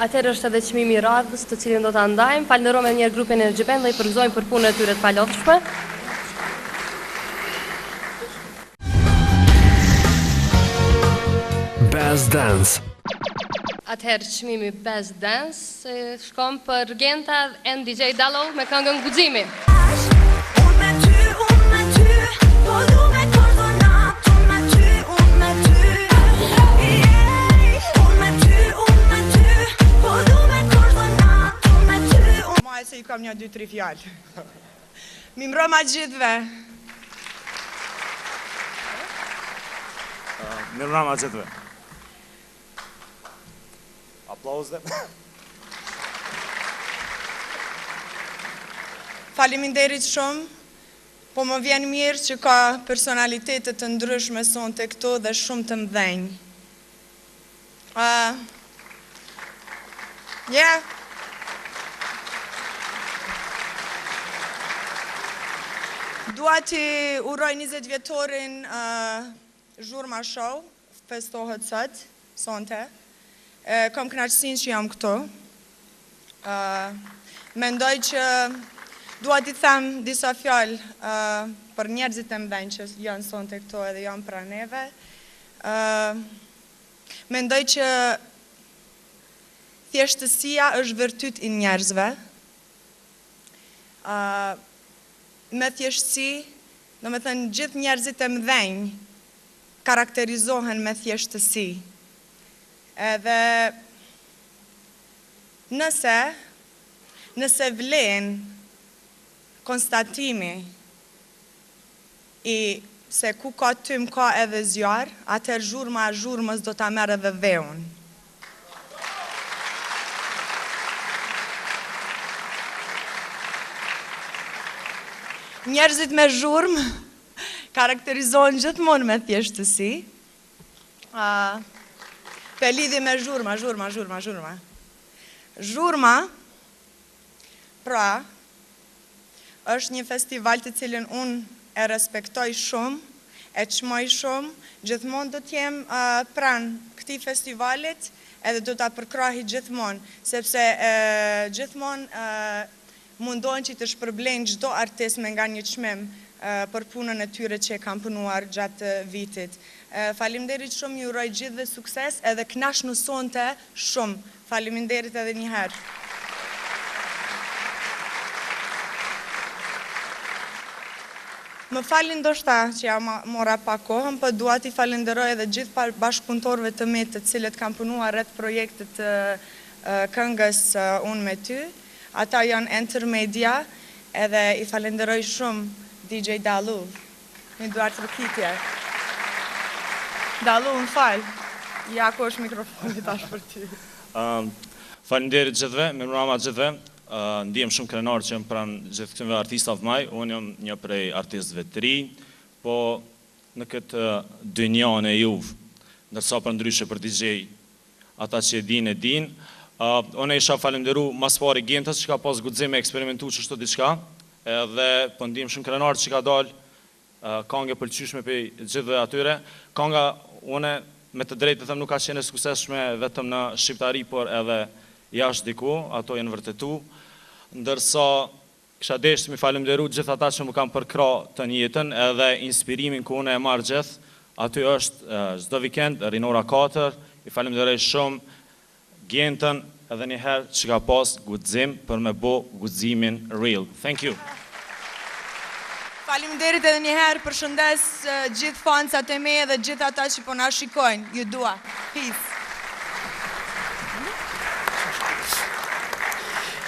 Atëherë është edhe çmimi i radhës, të cilin do ta ndajmë. Falenderojmë edhe një herë grupin Energy Band dhe i përgëzojmë për punën e tyre të palodhshme. Best Dance. Atëherë çmimi Best Dance shkon për Genta and DJ Dallo me këngën Guximi. Se ju kam një 2-3 fjallë. Mi mbroma gjithve. Mi mbroma gjithve. Aplauz dhe. Faleminderit shumë, po më vjen mirë që ka personalitetet të ndryshme son të këto dhe shumë të mdhenjë. Dua të uroj 20 vjetorin Zhurma Show, festohet sot, sonte. Kam kënaqësinë që jam këto. Mendoj që dua t'i them disa fjalë për njerëzit e mdhenj që janë sonte këto edhe janë pra neve. Mendoj që thjeshtësia është virtyt i njerëzve. Me thjeshtësi, do me thënë gjithë njerëzit e mdhenj karakterizohen me thjeshtësi. Edhe nëse vlen konstatimi i se ku ka tym ka edhe zjarë, atër zhurma a zhurmës do ta merë edhe veun. Njerëzit me zhurmë karakterizohen gjithmonë me thjeshtësi. Për lidhi me zhurma. Zhurma, pra, është një festival të cilin unë e respektoj shumë, e çmoj shumë, gjithmonë do t'jem pranë këtij festivalit edhe do t'a përkrahi gjithmonë, sepse gjithmonë mundohen që të shpërblejnë çdo artist me nga një çmim për punën e tyre që e kam punuar gjatë vitit. Faleminderit shumë, ju uroj gjithëve sukses edhe kënaqni sonte shumë. Faleminderit edhe një herë. Më falin ndoshta që ja mora pak kohën, po dua t'i falenderoj edhe gjithë bashkëpunëtorëve të mi të cilët kanë punuar rreth projektit të këngës Unë me ty. Ata janë Intermedia, edhe i falenderoj shumë DJ Dallo. Një duart rëkitje. Dallo, më falë. Ja, ku është mikrofoni tash për ty. Falenderit gjithve, me mbroma gjithve. Ndihem shumë krenar që jam pranë gjithë këtyre artistave të maj. Unë jam një prej artistëve të ri, po në këtë dynjan e juve, ndërsa për ndryshe për DJ, ata që e din, Unë isha falenderu mas pari Gentës që ka pas guxim me eksperimentu që shto diçka, edhe pëndim shumë krenar që ka dal kange pëlqyshme për gjithve atyre. Kanga une me të drejtë të them nuk ka qenë suksesshme vetëm në shqiptari, por edhe jashtë diku, ato jenë vërtetu. Ndërsa kisha deshtë mi falenderu gjithë ata që më kam përkra të njëtën, edhe inspirimin ku une e marrë gjithë, aty është çdo vikend, Rinora 4, i falenderoj shumë Gentën edhe njëherë që ka pas guxim për me bo guximin real. Thank you. Faleminderit edhe njëherë, përshëndes gjithë fansat e me dhe gjithë ata që po na shikojnë. Ju dua. Peace.